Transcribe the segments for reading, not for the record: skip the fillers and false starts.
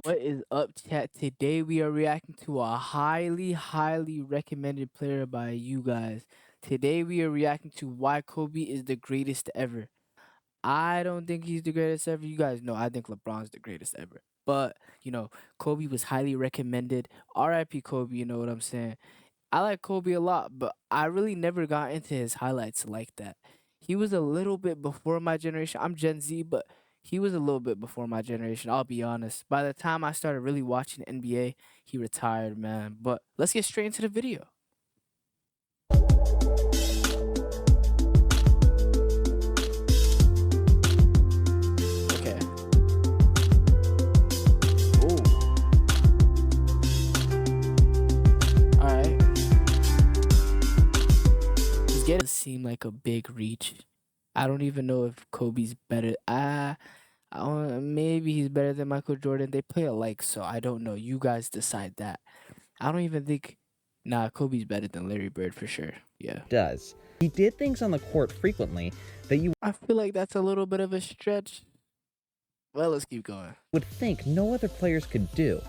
What is up, chat? Today we are reacting to a highly recommended player by you guys. Today we are reacting to why Kobe is the greatest ever. I don't think he's the greatest ever. You guys know I think LeBron's the greatest ever. But, Kobe was highly recommended. RIP Kobe, you know what I'm saying? I like Kobe a lot, but I really never got into his highlights like that. He was a little bit before my generation. I'm Gen Z, but he was a little bit before my generation. I'll be honest. By the time I started really watching NBA, he retired, man. But let's get straight into the video. Okay. Oh, all right. He's getting seem like a big reach. I don't even know if Kobe's better. Maybe he's better than Michael Jordan. They play alike, so I don't know. You guys decide that. I don't even think. Nah, Kobe's better than Larry Bird for sure. Yeah. Does. He did things on the court frequently that you I feel like that's a little bit of a stretch. Well, let's keep going. would think no other players could do.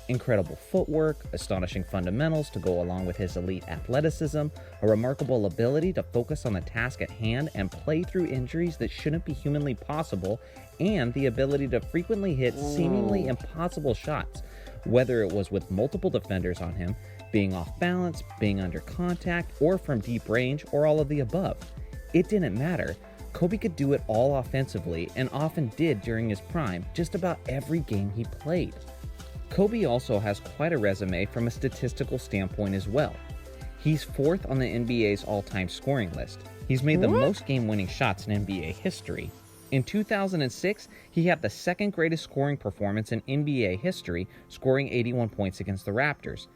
Incredible footwork, astonishing fundamentals to go along with his elite athleticism, a remarkable ability to focus on the task at hand and play through injuries that shouldn't be humanly possible, and the ability to frequently hit seemingly impossible shots, whether it was with multiple defenders on him, being off balance, being under contact, or from deep range, or all of the above. It didn't matter. Kobe could do it all offensively and often did during his prime, just about every game he played. Kobe also has quite a resume from a statistical standpoint as well. He's fourth on the NBA's all-time scoring list. He's made the most game-winning shots in NBA history. In 2006, he had the second greatest scoring performance in NBA history, scoring 81 points against the Raptors.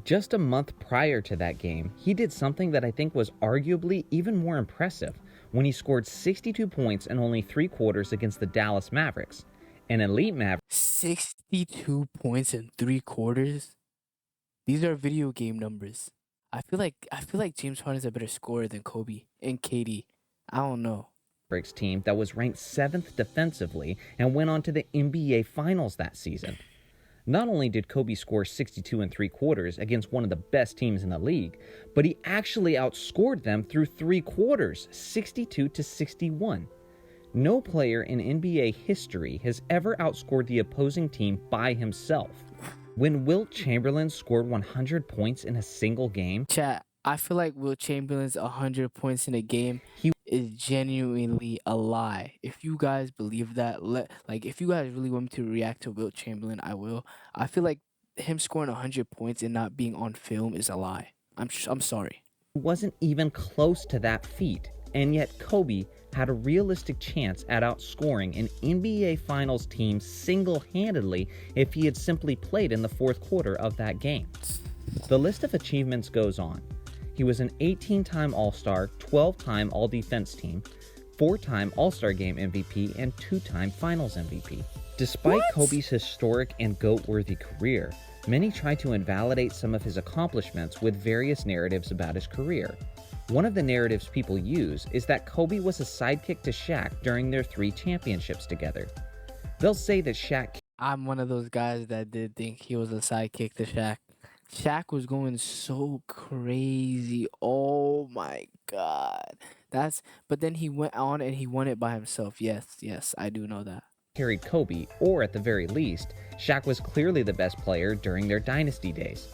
Just a month prior to that game, he did something that I think was arguably even more impressive when he scored 62 points in only 3 quarters against the Dallas Mavericks. An elite Maverick 62 points in 3 quarters. These are video game numbers. I feel like James Harden is a better scorer than Kobe and KD. I don't know. team that was ranked 7th defensively and went on to the NBA Finals that season. Not only did Kobe score 62 and 3 quarters against one of the best teams in the league, but he actually outscored them through 3 quarters, 62 to 61. No player in NBA history has ever outscored the opposing team by himself. When Wilt Chamberlain scored 100 points in a single game, Chat, I feel like Will Chamberlain's 100 points in a game he is genuinely a lie. If you guys believe that, if you guys really want me to react to Wilt Chamberlain, I will. I feel like him scoring 100 points and not being on film is a lie. I'm sorry. wasn't even close to that feat, and yet Kobe had a realistic chance at outscoring an NBA Finals team single-handedly if he had simply played in the fourth quarter of that game. The list of achievements goes on. He was an 18-time All-Star, 12-time All-Defense Team, 4-time All-Star Game MVP, and 2-time Finals MVP. Despite Kobe's historic and GOAT-worthy career, many try to invalidate some of his accomplishments with various narratives about his career. One of the narratives people use is that Kobe was a sidekick to Shaq during their 3 championships together. They'll say that Shaq I'm one of those guys that did think he was a sidekick to Shaq. Shaq was going so crazy. Oh my god. But then he went on and he won it by himself. Yes, I do know that. carried Kobe, or at the very least, Shaq was clearly the best player during their dynasty days.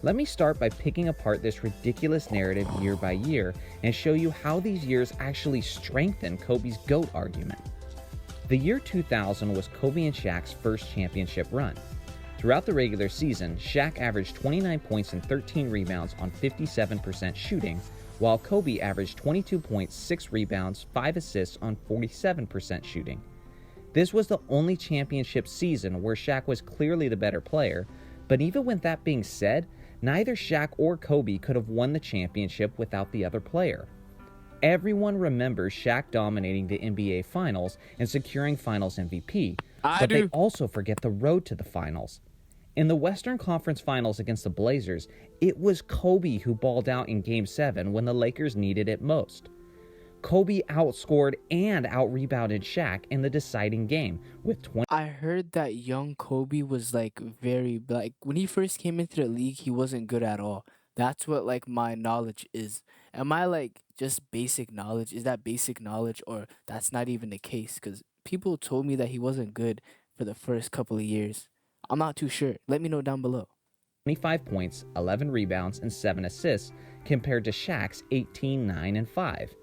Let me start by picking apart this ridiculous narrative year by year and show you how these years actually strengthen Kobe's GOAT argument. The year 2000 was Kobe and Shaq's first championship run. Throughout the regular season, Shaq averaged 29 points and 13 rebounds on 57% shooting, while Kobe averaged 22 points, 6 rebounds, 5 assists on 47% shooting. This was the only championship season where Shaq was clearly the better player, but even with that being said, neither Shaq or Kobe could have won the championship without the other player. Everyone remembers Shaq dominating the NBA Finals and securing Finals MVP, but they also forget the road to the Finals. In the Western Conference Finals against the Blazers, it was Kobe who balled out in Game 7 when the Lakers needed it most. Kobe outscored and out-rebounded Shaq in the deciding game with 20. I heard that young Kobe was like very like when he first came into the league, he wasn't good at all. That's what like my knowledge is. Am I like just basic knowledge? Is that basic knowledge or that's not even the case? Because people told me that he wasn't good for the first couple of years. I'm not too sure. Let me know down below. 25 points, 11 rebounds, and 7 assists compared to Shaq's 18, 9, and 5.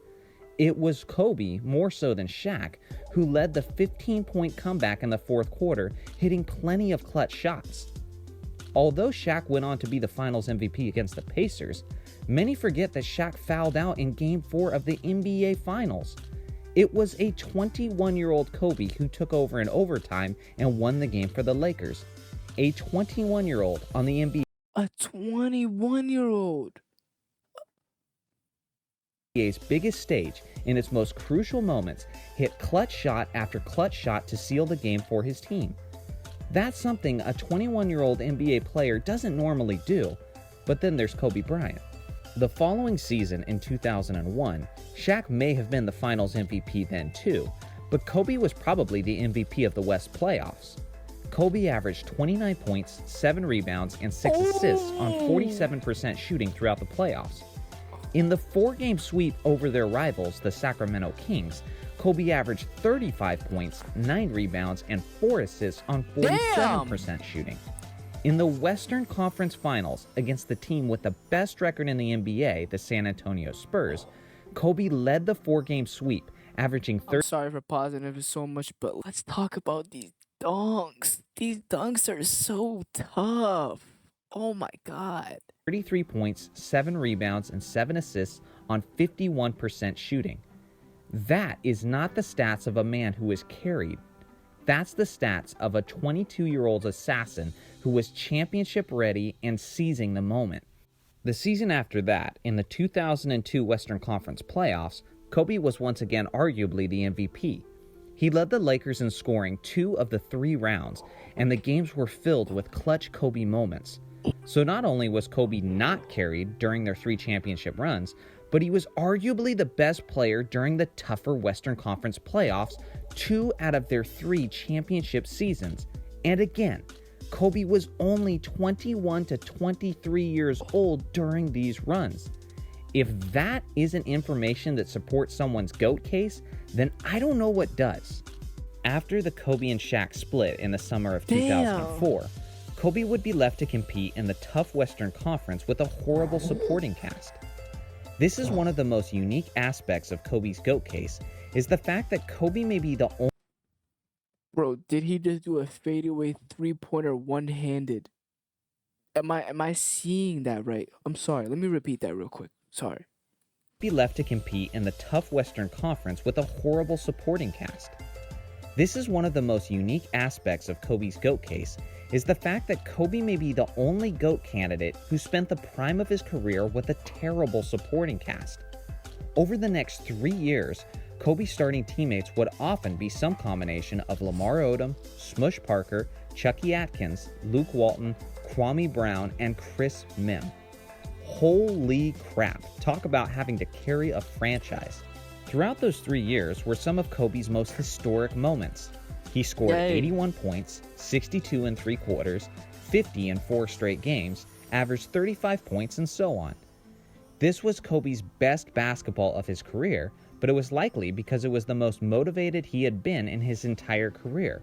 It was Kobe, more so than Shaq, who led the 15-point comeback in the fourth quarter, hitting plenty of clutch shots. Although Shaq went on to be the Finals MVP against the Pacers, many forget that Shaq fouled out in Game 4 of the NBA Finals. It was a 21-year-old Kobe who took over in overtime and won the game for the Lakers. A 21-year-old on the A 21-year-old. NBA's biggest stage in its most crucial moments hit clutch shot after clutch shot to seal the game for his team. That's something a 21-year-old NBA player doesn't normally do. But then there's Kobe Bryant. The following season in 2001, Shaq may have been the Finals MVP then too, but Kobe was probably the MVP of the West playoffs. Kobe averaged 29 points, 7 rebounds, and 6 assists on 47% shooting throughout the playoffs. In the 4-game sweep over their rivals, the Sacramento Kings, Kobe averaged 35 points, 9 rebounds, and 4 assists on 47% shooting. In the Western Conference Finals against the team with the best record in the NBA, the San Antonio Spurs, Kobe led the 4-game sweep, averaging 30. I'm sorry for pausing it so much, but let's talk about these dunks. These dunks are so tough. Oh my God. 33 points, 7 rebounds, and 7 assists on 51% shooting. That is not the stats of a man who is carried. That's the stats of a 22-year-old assassin who was championship ready and seizing the moment. The season after that, in the 2002 Western Conference playoffs, Kobe was once again arguably the MVP. He led the Lakers in scoring 2 of the 3 rounds, and the games were filled with clutch Kobe moments. So not only was Kobe not carried during their 3 championship runs, but he was arguably the best player during the tougher Western Conference playoffs 2 out of their 3 championship seasons. And again, Kobe was only 21 to 23 years old during these runs. If that isn't information that supports someone's GOAT case, then I don't know what does. After the Kobe and Shaq split in the summer of 2004, Kobe would be left to compete in the tough Western Conference with a horrible supporting cast. This is one of the most unique aspects of Kobe's GOAT case, is the fact that Kobe may be the only. Bro, did he just do a fadeaway 3-pointer one-handed? Am I seeing that right? I'm sorry. Let me repeat that real quick. Sorry. Be left to compete in the tough Western Conference with a horrible supporting cast. This is one of the most unique aspects of Kobe's GOAT case, is the fact that Kobe may be the only GOAT candidate who spent the prime of his career with a terrible supporting cast. Over the next 3 years, Kobe's starting teammates would often be some combination of Lamar Odom, Smush Parker, Chucky Atkins, Luke Walton, Kwame Brown, and Chris Mim. Holy crap, talk about having to carry a franchise. Throughout those 3 years were some of Kobe's most historic moments. He scored 81 points, 62 and 3 quarters, 50 in 4 straight games, averaged 35 points, and so on. This was Kobe's best basketball of his career, but it was likely because it was the most motivated he had been in his entire career.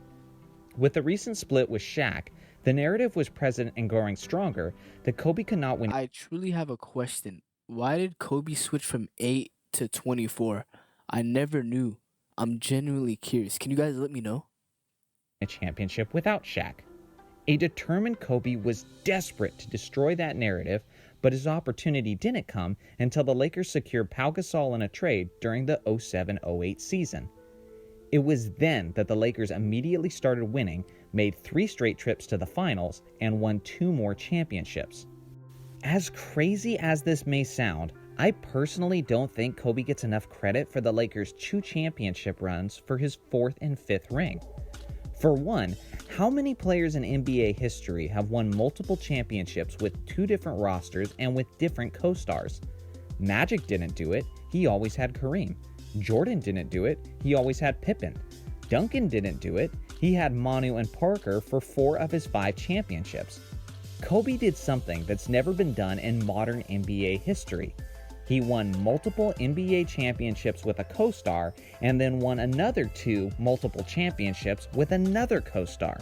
With the recent split with Shaq, the narrative was present and growing stronger that Kobe could not win. I truly have a question. Why did Kobe switch from 8 to 24? I never knew. I'm genuinely curious. Can you guys let me know? A championship without Shaq. A determined Kobe was desperate to destroy that narrative, but his opportunity didn't come until the Lakers secured Pau Gasol in a trade during the 07-08 season. It was then that the Lakers immediately started winning, made 3 straight trips to the finals, and won 2 more championships. As crazy as this may sound, I personally don't think Kobe gets enough credit for the Lakers' 2 championship runs for his 4th and 5th ring. For one, how many players in NBA history have won multiple championships with 2 different rosters and with different co-stars? Magic didn't do it, he always had Kareem. Jordan didn't do it, he always had Pippen. Duncan didn't do it, he had Manu and Parker for 4 of his 5 championships. Kobe did something that's never been done in modern NBA history. He won multiple NBA championships with a co-star and then won another 2 multiple championships with another co-star.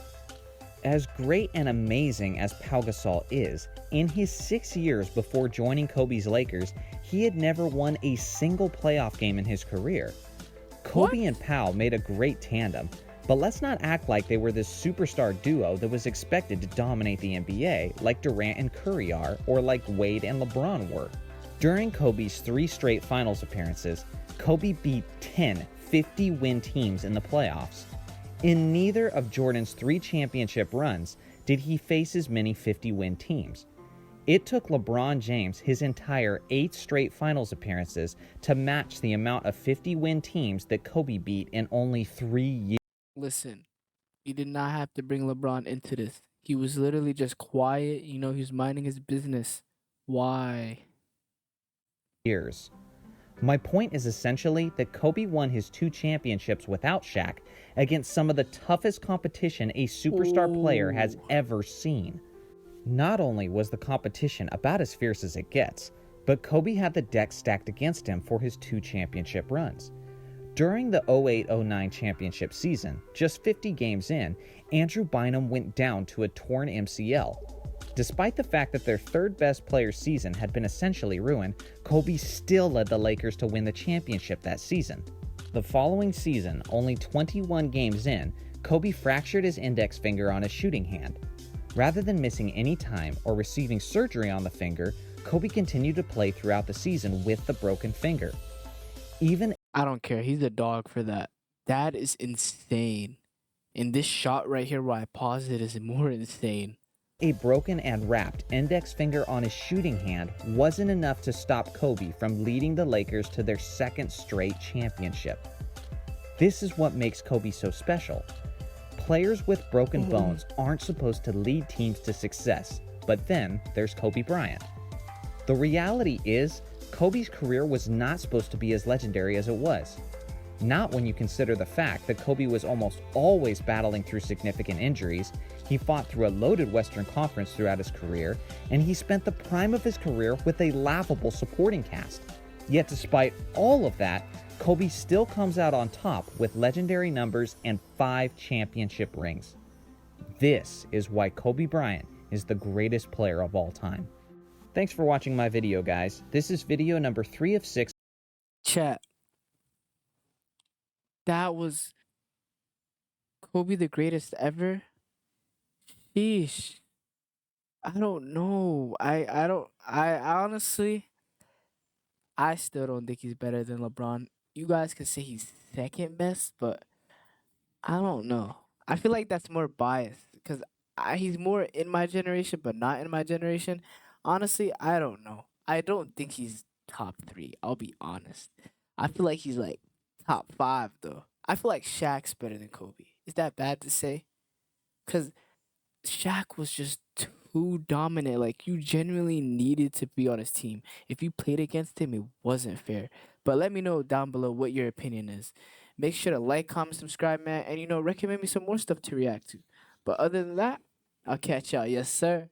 As great and amazing as Pau Gasol is, in his 6 years before joining Kobe's Lakers, he had never won a single playoff game in his career. Kobe and Pau made a great tandem, but let's not act like they were this superstar duo that was expected to dominate the NBA like Durant and Curry are, or like Wade and LeBron were. During Kobe's 3 straight finals appearances, Kobe beat 10 50-win teams in the playoffs. In neither of Jordan's 3 championship runs did he face as many 50-win teams. It took LeBron James his entire 8 straight finals appearances to match the amount of 50-win teams that Kobe beat in only 3 years. Listen, you did not have to bring LeBron into this. He was literally just quiet. He was minding his business. Why? My point is essentially that Kobe won his 2 championships without Shaq against some of the toughest competition a superstar player has ever seen. Not only was the competition about as fierce as it gets, but Kobe had the deck stacked against him for his 2 championship runs. During the 08-09 championship season, just 50 games in, Andrew Bynum went down to a torn MCL. Despite the fact that their third best player's season had been essentially ruined, Kobe still led the Lakers to win the championship that season. The following season, only 21 games in, Kobe fractured his index finger on his shooting hand. Rather than missing any time or receiving surgery on the finger, Kobe continued to play throughout the season with the broken finger. I don't care. He's a dog for that. That is insane. And this shot right here where I pause it is more insane. A broken and wrapped index finger on his shooting hand wasn't enough to stop Kobe from leading the Lakers to their 2nd straight championship. This is what makes Kobe so special. Players with broken bones aren't supposed to lead teams to success, but then there's Kobe Bryant. The reality is, Kobe's career was not supposed to be as legendary as it was. Not when you consider the fact that Kobe was almost always battling through significant injuries, he fought through a loaded Western Conference throughout his career, and he spent the prime of his career with a laughable supporting cast. Yet despite all of that, Kobe still comes out on top with legendary numbers and 5 championship rings. This is why Kobe Bryant is the greatest player of all time. Thanks for watching my video, guys. This is video number 3 of 6. Chat. That was Kobe the greatest ever? Sheesh. I don't know. I honestly, I still don't think he's better than LeBron. You guys can say he's second best, but I don't know. I feel like that's more biased because he's more in my generation, but not in my generation. Honestly, I don't know. I don't think he's top 3. I'll be honest. I feel like he's like top 5 though. I feel like Shaq's better than Kobe. Is that bad to say? Because Shaq was just too dominant. Like you genuinely needed to be on his team. If you played against him, it wasn't fair. But let me know down below what your opinion is. Make sure to like, comment, subscribe, man, and recommend me some more stuff to react to. But other than that, I'll catch y'all. Yes, sir.